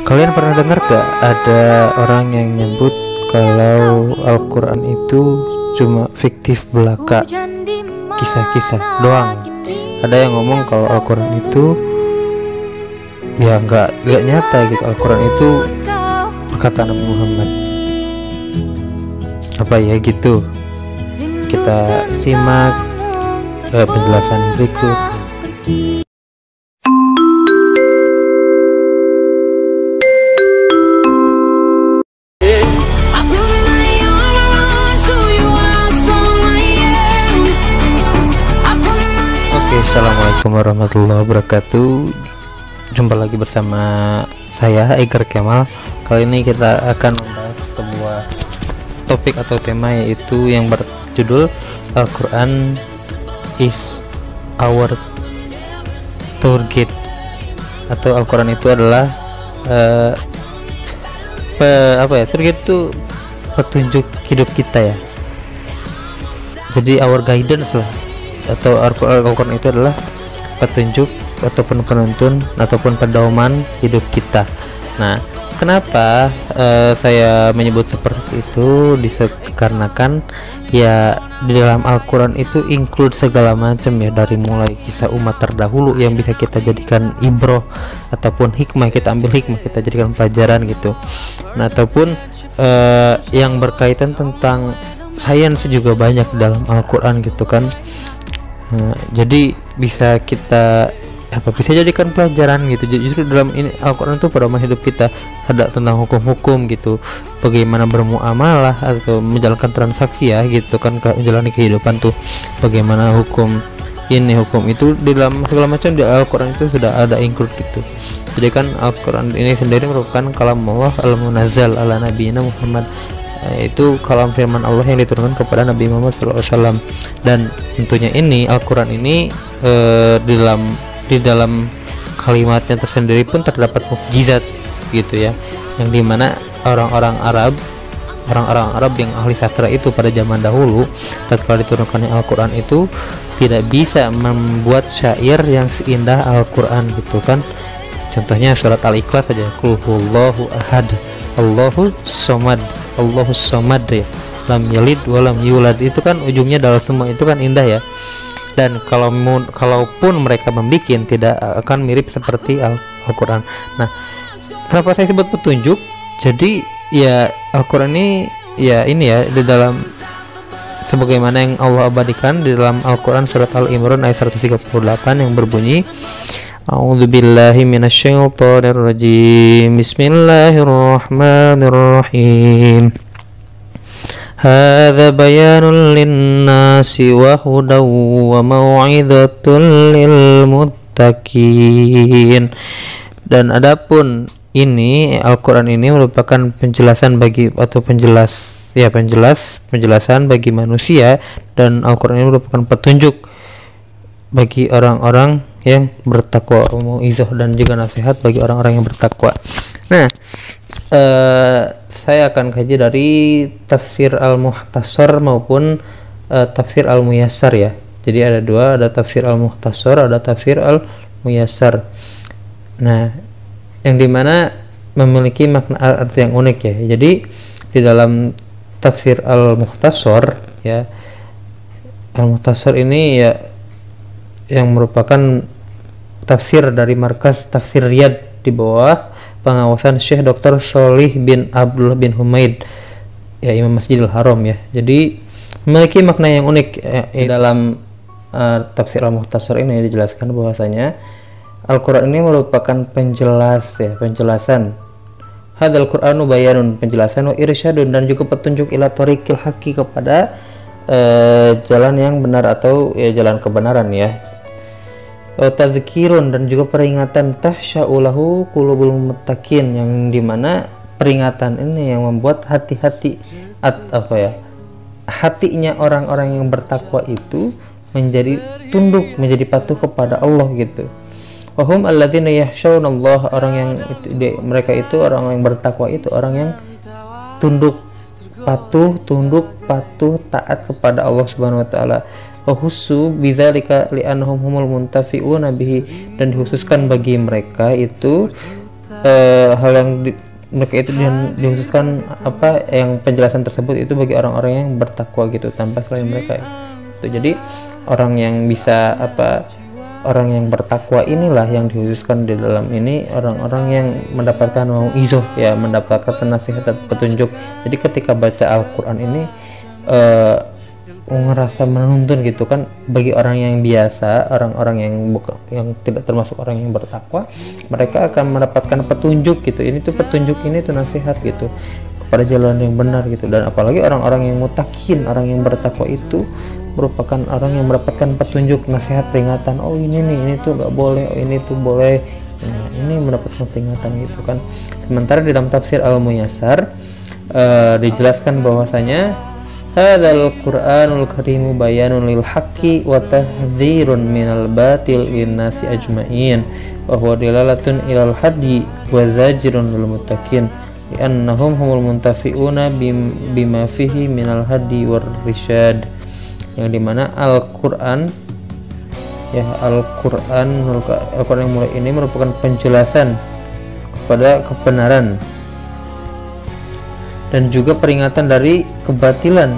Kalian pernah dengar gak ada orang yang nyebut kalau Al-Quran itu cuma fiktif belaka, kisah-kisah doang. Ada yang ngomong kalau Al-Quran itu ya nggak nyata gitu. Al-Quran itu perkataan Nabi Muhammad. Apa ya gitu? Kita simak penjelasan berikut. Assalamualaikum warahmatullahi wabarakatuh. Jumpa lagi bersama saya Iker Kemal. Kali ini kita akan membahas sebuah topik atau tema, yaitu yang berjudul Al-Quran is our tour guide, atau Al-Quran itu adalah tour guide itu petunjuk hidup kita ya. Jadi our guidance lah, atau Al-Quran itu adalah petunjuk ataupun penuntun ataupun pedoman hidup kita. Nah, kenapa saya menyebut seperti itu? Dikarenakan ya di dalam Al-Quran itu include segala macam ya, dari mulai kisah umat terdahulu yang bisa kita jadikan ibroh ataupun hikmah, kita ambil hikmah, kita jadikan pelajaran gitu. Nah, ataupun yang berkaitan tentang sains juga banyak dalam Al-Quran gitu kan. Jadi bisa kita bisa jadikan pelajaran gitu. Justru dalam ini Al-Quran itu pedoman hidup kita, ada tentang hukum-hukum gitu, bagaimana bermuamalah atau menjalankan transaksi ya gitu kan, menjalani kehidupan tuh bagaimana hukum ini hukum itu, di dalam segala macam di Al-Quran itu sudah ada include gitu. Jadi kan Al-Quran ini sendiri merupakan kalam Allah al-munazzal ala nabiyina Muhammad, itu kalam firman Allah yang diturunkan kepada Nabi Muhammad SAW. Dan tentunya ini Al-Quran ini di dalam kalimatnya tersendiri pun terdapat mukjizat gitu ya, yang dimana orang-orang Arab yang ahli sastra itu pada zaman dahulu tatkala diturunkannya Al-Quran itu tidak bisa membuat syair yang seindah Al-Quran gitu kan. Contohnya surat Al-Ikhlas saja, Qul huwallahu ahad Allahu somad ya, lam yalid walam yulad, itu kan ujungnya dalam semua, itu kan indah ya. Dan kalaupun mereka membikin, tidak akan mirip seperti Al-Quran. Nah, kenapa saya sebut petunjuk? Jadi ya Al-Quran ini ya di dalam sebagaimana yang Allah abadikan di dalam Al-Quran surat Al-Imran ayat 138 yang berbunyi, A'udzubillahi minasyaitonirrajim. Bismillahirrahmanirrahim. Hadza bayanun linnasi wa hudaw wa mau'izatul lil muttaqin. Dan adapun ini Al-Quran ini merupakan penjelasan bagi atau penjelasan bagi manusia, dan Al-Quran ini merupakan petunjuk bagi orang-orang yang bertakwa, mau'izah dan juga nasihat bagi orang-orang yang bertakwa. Nah, saya akan kaji dari tafsir Al-Muhtasar maupun tafsir Al-Muyassar ya. Jadi ada dua, ada tafsir Al-Muhtasar, ada tafsir Al-Muyassar. Nah, yang dimana memiliki makna arti yang unik ya. Jadi di dalam tafsir Al-Muhtasar ya, Al-Muhtasar ini ya yang merupakan tafsir dari markas tafsir Riyadh di bawah pengawasan Syekh Dr. Sholih bin Abdullah bin Humaid ya, Imam Masjidil Haram ya. Jadi memiliki makna yang unik dalam tafsir Al-Muhtasar ini dijelaskan bahwasanya Al-Quran ini merupakan penjelasan. Hadzal Qur'anu bayanun, penjelasan, wa irsyadun, dan juga petunjuk ila thoriqil haqqi, kepada jalan yang benar atau ya jalan kebenaran ya. Tadzkirun, dan juga peringatan, tahsya'ulahu qulubul muttaqin, yang dimana peringatan ini yang membuat hatinya orang-orang yang bertakwa itu menjadi tunduk, menjadi patuh kepada Allah gitu. Wahum alladzina yakhshawnallaha, orang yang mereka itu orang yang bertakwa itu orang yang tunduk patuh, taat kepada Allah Subhanahu wa taala. Wahusu bidzalika li'annahum humul muntafi'una bihi, dan dikhususkan bagi mereka itu hal yang mereka itu dikhususkan apa yang penjelasan tersebut itu bagi orang-orang yang bertakwa gitu, tanpa selain mereka itu. Jadi orang yang bisa orang yang bertakwa inilah yang dikhususkan di dalam ini, orang-orang yang mendapatkan mau'izoh ya, mendapatkan nasihat dan petunjuk. Jadi ketika baca Al-Quran ini ngerasa menuntun gitu kan. Bagi orang yang biasa, orang-orang yang tidak termasuk orang yang bertakwa, mereka akan mendapatkan petunjuk gitu. Ini tuh petunjuk, ini tuh nasihat gitu kepada jalan yang benar gitu. Dan apalagi orang-orang yang mutakin, orang yang bertakwa itu merupakan orang yang mendapatkan petunjuk, nasihat, peringatan. Oh ini nih, ini tuh nggak boleh, oh ini tuh boleh. Nah, ini mendapatkan peringatan gitu kan. Sementara di dalam tafsir Al-Muyassar dijelaskan bahwasanya hadzal Qur'anul Karimu bayanun lil haqqi wa tahdzirun minal batil linnasi ajma'in wa huwa dilalatun ilal hadi wa zajirun lil muttaqin li'annahum humul muntafi'una bima fihi minal hadi war risyad. Yang dimana Al-Quran ya, Al-Quran yang mulai ini merupakan penjelasan kepada kebenaran dan juga peringatan dari kebatilan,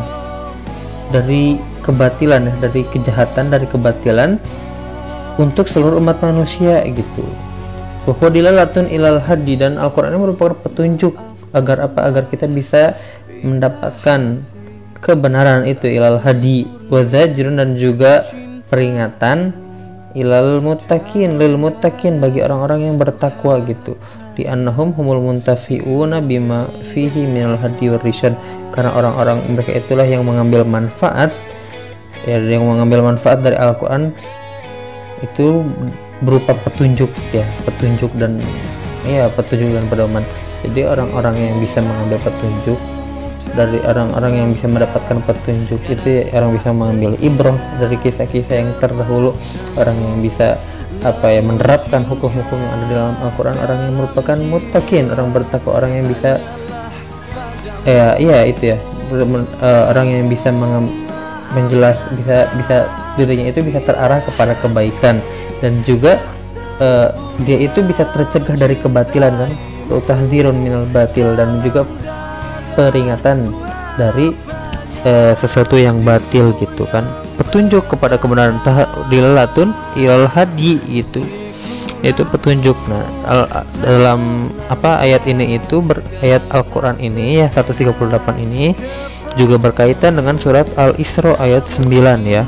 dari kejahatan, dari kebatilan untuk seluruh umat manusia gitu. Bahwa dilalatun ilal hadi, dan Al-Quran ini merupakan petunjuk agar kita bisa mendapatkan kebenaran itu, ilal hadi wa zajrun, dan juga peringatan ilal muttaqin, lil muttaqin, bagi orang-orang yang bertakwa gitu. Di annahum humul muntafi'una bima fihi minal hadi war risyad, karena orang-orang mereka itulah yang mengambil manfaat ya, yang mengambil manfaat dari Al-Quran itu berupa petunjuk ya, petunjuk dan pedoman. Jadi orang-orang yang bisa mengambil petunjuk, dari orang-orang yang bisa mendapatkan petunjuk itu orang bisa mengambil ibrah dari kisah-kisah yang terdahulu, orang yang bisa menerapkan hukum-hukum yang ada di dalam Al-Quran, orang yang merupakan muttaqin, orang bertakwa, orang yang bisa orang yang bisa bisa dirinya itu bisa terarah kepada kebaikan, dan juga dia itu bisa tercegah dari kebatilan kan, tahzirun minal batil, dan juga peringatan dari sesuatu yang batil gitu kan, petunjuk kepada kebenaran, dilalatun ilal hadi gitu, yaitu petunjuk. Nah, dalam ayat ini itu ayat Al-Quran ini ya 138 ini juga berkaitan dengan surat Al-Isra ayat 9 ya,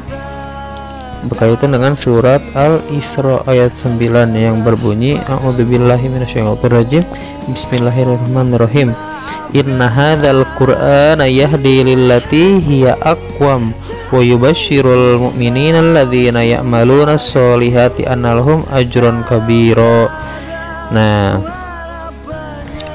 berkaitan dengan surat Al-Isra ayat 9 yang berbunyi a'udzubillahi minasyaitonirrajim, bismillahirrahmanirrahim, inna hadzal qur'ana yahdi lillati hiya aqwam wa yubashshirul mu'minina alladzina ya'maluna sholihati anna lahum ajran kabira. Nah,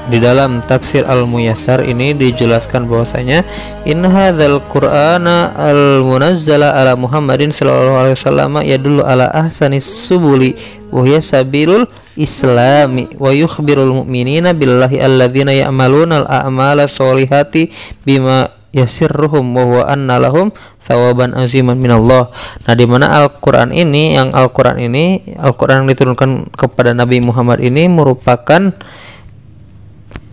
di dalam tafsir Al-Muyassar ini dijelaskan bahwasanya inna hadzal qur'ana al-munazzala ala Muhammadin sallallahu alaihi wasallam yadullu ala ahsanis subuli wa hiya sabilul islami wa yukhbirul mu'minina billahi alladzina ya'maluna al-a'mala sholihati bima yasirruhum wa huwa anna lahum thawaban aziman minallah. Nah, di mana Al-Qur'an ini yang diturunkan kepada Nabi Muhammad ini merupakan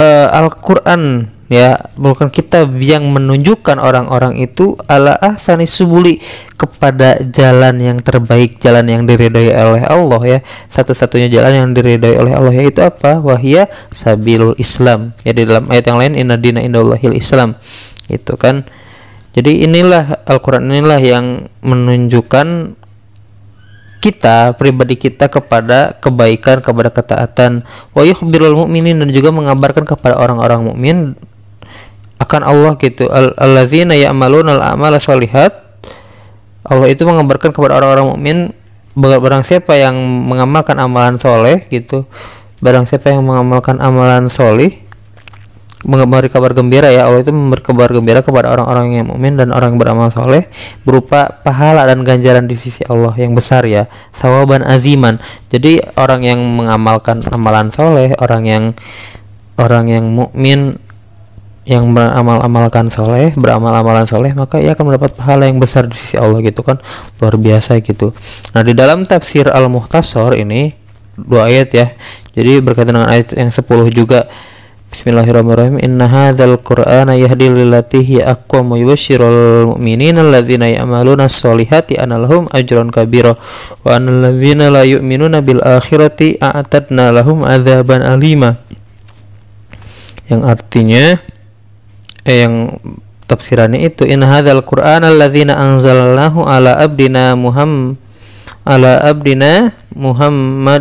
Al-Quran ya, bukan kitab yang menunjukkan orang-orang itu ala ahsani subuli, kepada jalan yang terbaik, jalan yang diridhai oleh Allah ya, satu-satunya jalan yang diridhai oleh Allah, yaitu apa? Wahia sabilul Islam ya, di dalam ayat yang lain inna dina indallahil Islam gitu kan. Jadi inilah Al-Quran inilah yang menunjukkan kita, pribadi kita, kepada kebaikan, kepada ketaatan. Wa yukhbirul mu'minin, dan juga mengabarkan kepada orang-orang mukmin akan Allah gitu. Allazina ya'maluna al-a'mala sholihat. Allah itu mengabarkan kepada orang-orang mukmin, barang siapa yang mengamalkan amalan soleh gitu, barang siapa yang mengamalkan amalan solih, memberi kabar gembira ya, Allah itu memberi kabar gembira kepada orang-orang yang mukmin dan orang yang beramal soleh berupa pahala dan ganjaran di sisi Allah yang besar ya, sawaban aziman. Jadi orang yang mengamalkan amalan soleh, orang yang mukmin yang beramal amalan soleh, maka ia akan mendapat pahala yang besar di sisi Allah gitu kan, luar biasa gitu. Nah, di dalam tafsir Al-Mukhtasar ini 2 ayat ya, Jadi berkaitan dengan ayat yang 10 juga. Bismillahirrahmanirrahim. Inna hadzal qur'ana yahdi lillati hiya aqwam wa yubashshirul mu'minina alladzina ya'maluna sholihati anna lahum ajran kabira wa annal ladzina la yu'minuna bil akhirati a'tadna lahum adzaban alima. Yang artinya yang tafsirannya itu, inna hadzal qur'ana alladzina anzalallahu ala abdina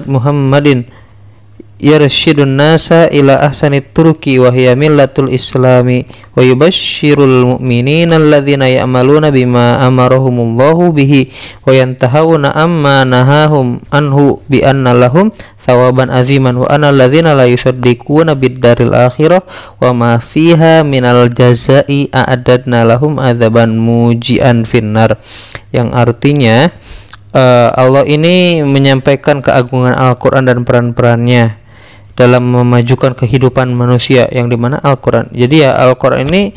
Muhammadin yarshidun nasa ila ahsanit turki wa hiya millatul islami wa yubashshirul mu'minina alladzina ya'maluna bima amarahumullahu bihi wa yantahawna amma nahahum anhu bi anna lahum thawaban aziman wa anna alladzina la yusaddiquna bid-daril akhirah wa ma fiha minal jazai a'adadna lahum adzaban mujian finnar. Yang artinya Allah ini menyampaikan keagungan Al-Quran dan peran-perannya dalam memajukan kehidupan manusia, yang dimana Al-Quran, jadi ya Al-Quran ini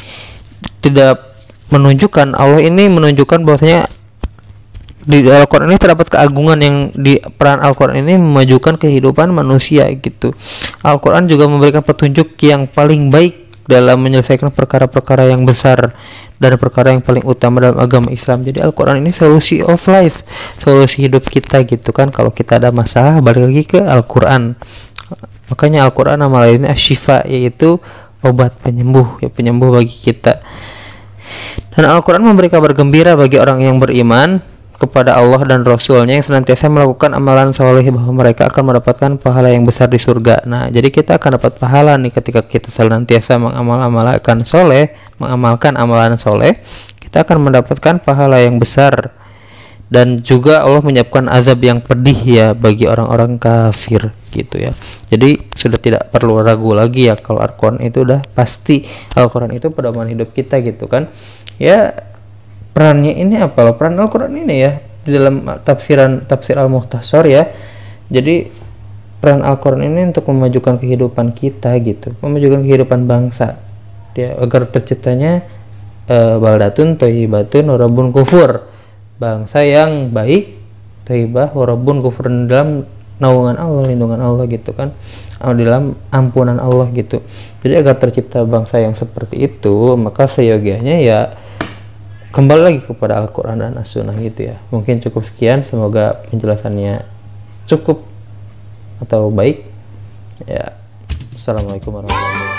tidak menunjukkan, Allah ini menunjukkan bahwasanya di Al-Quran ini terdapat keagungan yang di peran Al-Quran ini memajukan kehidupan manusia gitu. Al-Quran juga memberikan petunjuk yang paling baik dalam menyelesaikan perkara-perkara yang besar dan perkara yang paling utama dalam agama Islam. Jadi Al-Quran ini solusi of life, solusi hidup kita gitu kan. Kalau kita ada masalah, balik lagi ke Al-Quran. Makanya Al-Quran nama lainnya asy-syifa, yaitu obat penyembuh, ya, penyembuh bagi kita. Dan Al-Quran memberi kabar gembira bagi orang yang beriman kepada Allah dan Rasulnya yang senantiasa melakukan amalan soleh, bahwa mereka akan mendapatkan pahala yang besar di surga. Nah, jadi kita akan dapat pahala nih ketika kita senantiasa mengamalkan amalan soleh, kita akan mendapatkan pahala yang besar. Dan juga Allah menyiapkan azab yang pedih ya bagi orang-orang kafir gitu ya. Jadi sudah tidak perlu ragu lagi ya, kalau Al-Quran itu udah pasti, Al-Quran itu pedoman hidup kita gitu kan. Ya, perannya ini apa loh, peran Al-Quran ini ya di dalam tafsir Al-Mukhtasar ya. Jadi peran Al-Quran ini untuk memajukan kehidupan kita gitu, memajukan kehidupan bangsa dia, agar terciptanya baldatun thayyibatun wa rabbun kufur, bangsa yang baik, thayyibah wa rabbun kufur, dalam naungan Allah, lindungan Allah gitu kan, dalam ampunan Allah gitu. Jadi agar tercipta bangsa yang seperti itu, maka seyogianya ya kembali lagi kepada Al-Quran dan As-Sunnah gitu ya. Mungkin cukup sekian, semoga penjelasannya cukup atau baik ya. Assalamualaikum warahmatullahi wabarakatuh.